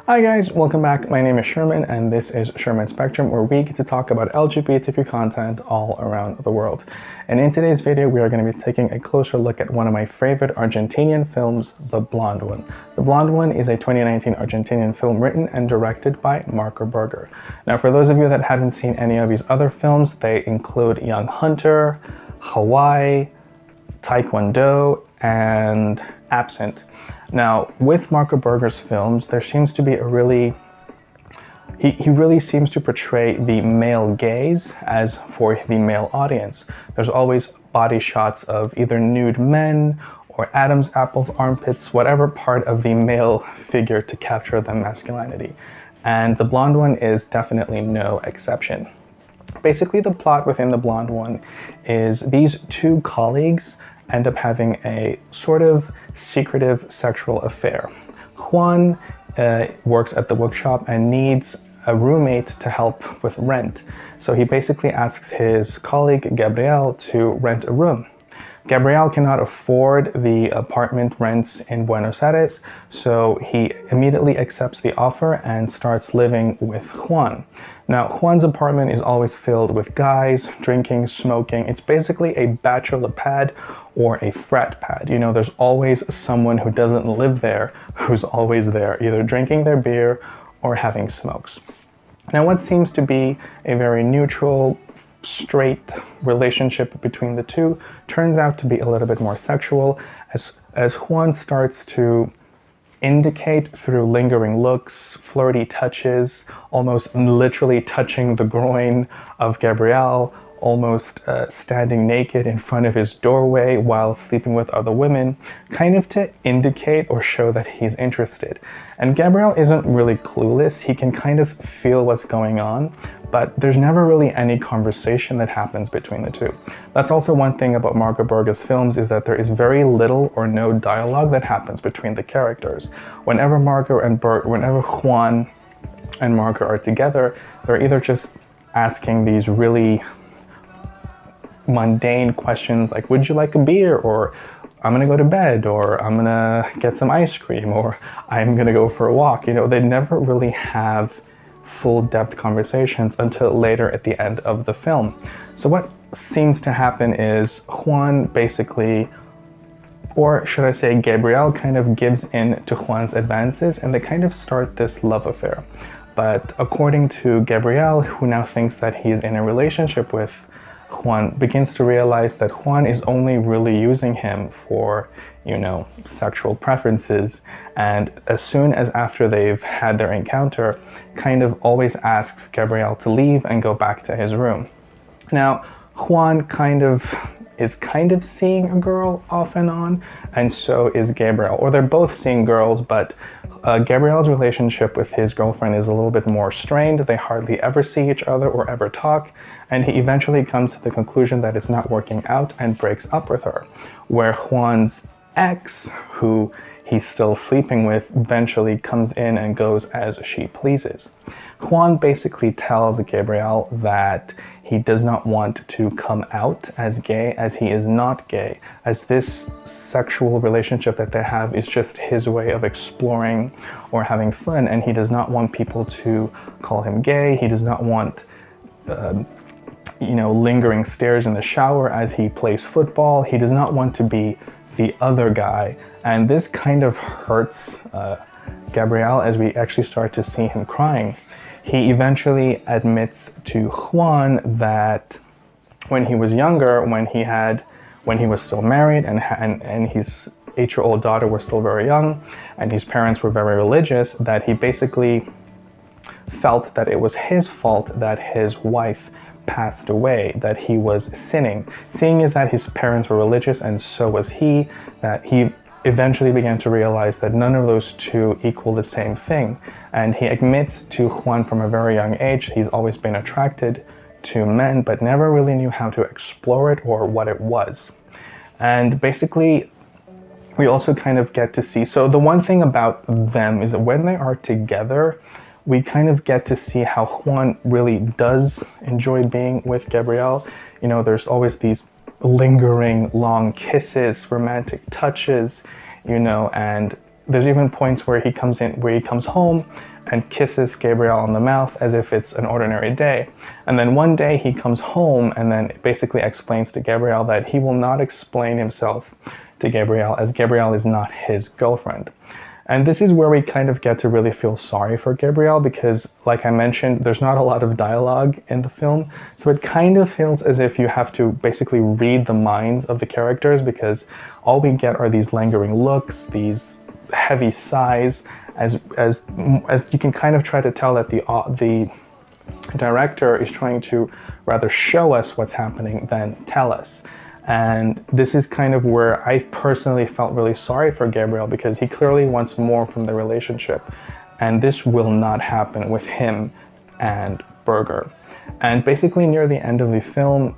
Hi guys, welcome back. My name is Sherman and this is Sherman Spectrum, where we get to talk about LGBTQ content all around the world. And in today's video, we are going to be taking a closer look at one of my favorite Argentinian films, The Blond One. The Blond One is a 2019 Argentinian film written and directed by Marco Berger. Now, for those of you that haven't seen any of his other films, they include Young Hunter, Hawaii, Taekwondo, and Absent. Now, with Marco Berger's films, there seems to be a really... He really seems to portray the male gaze as for the male audience. There's always body shots of either nude men or Adam's apples, armpits, whatever part of the male figure to capture the masculinity. And The Blond One is definitely no exception. Basically, the plot within The Blond One is these two colleagues end up having a sort of secretive sexual affair. Juan works at the bookshop and needs a roommate to help with rent. So he basically asks his colleague Gabriel to rent a room. Gabriel cannot afford the apartment rents in Buenos Aires, so he immediately accepts the offer and starts living with Juan. Now, Juan's apartment is always filled with guys, drinking, smoking. It's basically a bachelor pad or a frat pad. You know, there's always someone who doesn't live there who's always there, either drinking their beer or having smokes. Now, what seems to be a very neutral, straight relationship between the two turns out to be a little bit more sexual as Juan starts to indicate through lingering looks, flirty touches, almost literally touching the groin of Gabriel, almost standing naked in front of his doorway while sleeping with other women, kind of to indicate or show that he's interested. And Gabriel isn't really clueless. He can kind of feel what's going on, but there's never really any conversation that happens between the two. That's also one thing about Marco Berger's films, is that there is very little or no dialogue that happens between the characters. Whenever Juan and Marco are together, they're either just asking these really mundane questions like, would you like a beer? Or I'm gonna go to bed, or I'm gonna get some ice cream, or I'm gonna go for a walk. You know, they never really have full depth conversations until later at the end of the film. So what seems to happen is Juan basically, or should I say Gabriel, kind of gives in to Juan's advances and they kind of start this love affair. But according to Gabriel, who now thinks that he's in a relationship with Juan, begins to realize that Juan is only really using him for, you know, sexual preferences, and as soon as after they've had their encounter, kind of always asks Gabriel to leave and go back to his room. Now, Juan is kind of seeing a girl off and on, and so is Gabriel, or they're both seeing girls, but Gabriel's relationship with his girlfriend is a little bit more strained. They hardly ever see each other or ever talk, and he eventually comes to the conclusion that it's not working out and breaks up with her, where Juan's ex, who he's still sleeping with, eventually comes in and goes as she pleases. Juan basically tells Gabriel that he does not want to come out as gay, as he is not gay, as this sexual relationship that they have is just his way of exploring or having fun, and he does not want people to call him gay. He does not want lingering stares in the shower as he plays football. He does not want to be the other guy, and this kind of hurts Gabriel as we actually start to see him crying. He eventually admits to Juan that when he was younger, when he was still married and his 8-year-old daughter was still very young and his parents were very religious, that he basically felt that it was his fault that his wife passed away, that he was sinning. Seeing as that his parents were religious and so was he, that he eventually began to realize that none of those two equal the same thing. And he admits to Juan from a very young age he's always been attracted to men, but never really knew how to explore it or what it was. And basically, we also kind of get to see, so the one thing about them is that when they are together, we kind of get to see how Juan really does enjoy being with Gabriel. You know, there's always these lingering long kisses, romantic touches, you know, and there's even points where he comes home and kisses Gabriel on the mouth as if it's an ordinary day. And then one day he comes home and then basically explains to Gabriel that he will not explain himself to Gabriel, as Gabriel is not his girlfriend. And this is where we kind of get to really feel sorry for Gabriel, because like I mentioned, there's not a lot of dialogue in the film. So it kind of feels as if you have to basically read the minds of the characters, because all we get are these lingering looks, these heavy sighs, as you can kind of try to tell that the director is trying to rather show us what's happening than tell us. And this is kind of where I personally felt really sorry for Gabriel, because he clearly wants more from the relationship. And this will not happen with him and Berger. And basically near the end of the film,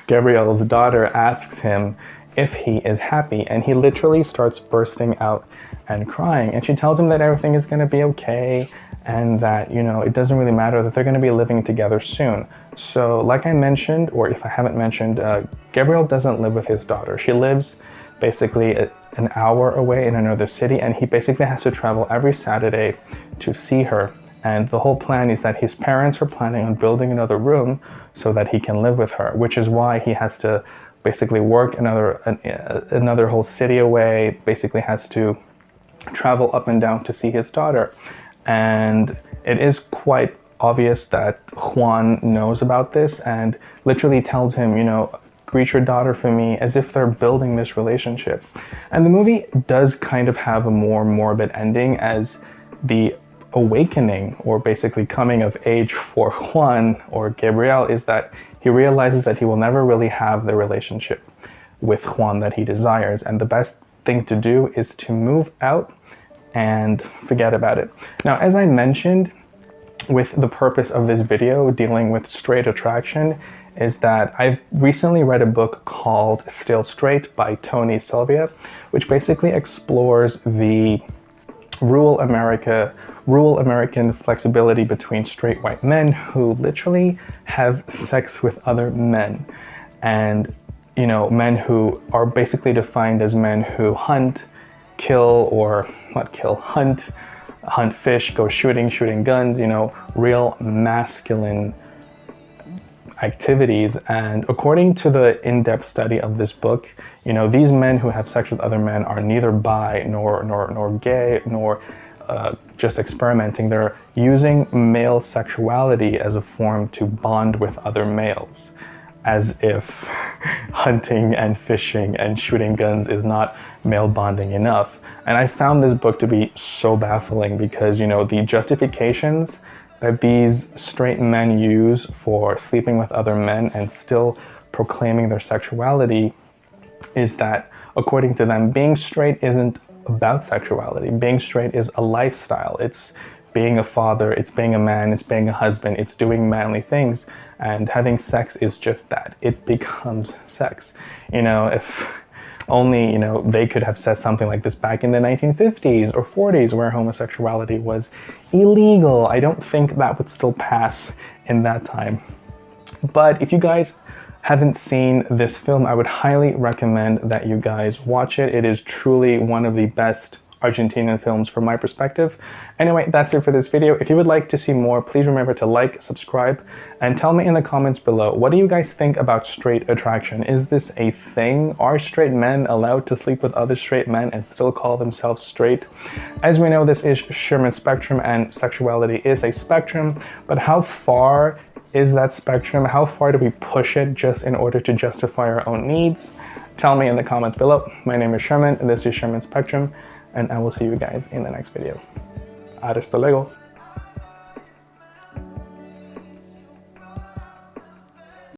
Gabriel's daughter asks him if he is happy, and he literally starts bursting out and crying. And she tells him that everything is going to be okay, and that, you know, it doesn't really matter, that they're going to be living together soon. So like I mentioned, or if I haven't mentioned, Gabriel doesn't live with his daughter. She lives basically an hour away in another city, and he basically has to travel every Saturday to see her. And the whole plan is that his parents are planning on building another room so that he can live with her, which is why he has to basically work another whole city away, basically has to travel up and down to see his daughter. And it is quite obvious that Juan knows about this and literally tells him, you know, greet your daughter for me, as if they're building this relationship. And the movie does kind of have a more morbid ending, as the awakening, or basically coming of age for Juan, or Gabriel, is that he realizes that he will never really have the relationship with Juan that he desires, and the best thing to do is to move out and forget about it. Now, as I mentioned, with the purpose of this video dealing with straight attraction, is that I've recently read a book called Still Straight by Tony Sylvia, which basically explores the rural American flexibility between straight white men who literally have sex with other men. And, you know, men who are basically defined as men who hunt, kill, or not kill, hunt fish, go shooting guns, you know, real masculine activities. And according to the in-depth study of this book, you know, these men who have sex with other men are neither bi nor gay, nor just experimenting. They're using male sexuality as a form to bond with other males, as if hunting and fishing and shooting guns is not male bonding enough. And I found this book to be so baffling, because, you know, the justifications that these straight men use for sleeping with other men and still proclaiming their sexuality is that, according to them, being straight isn't about sexuality. Being straight is a lifestyle. It's being a father, it's being a man, it's being a husband, it's doing manly things, and having sex is just that. It becomes sex. You know, if only, you know, they could have said something like this back in the 1950s or 40s, where homosexuality was illegal. I don't think that would still pass in that time. But if you guys haven't seen this film, I would highly recommend that you guys watch it. It is truly one of the best Argentinian films from my perspective. Anyway, that's it for this video. If you would like to see more, please remember to like, subscribe, and tell me in the comments below, what do you guys think about straight attraction? Is this a thing? Are straight men allowed to sleep with other straight men and still call themselves straight? As we know, this is Sherman's spectrum, and sexuality is a spectrum, but how far is that spectrum? How far do we push it just in order to justify our own needs? Tell me in the comments below. My name is Sherman, and this is Sherman's Spectrum, and I will see you guys in the next video. Hasta luego.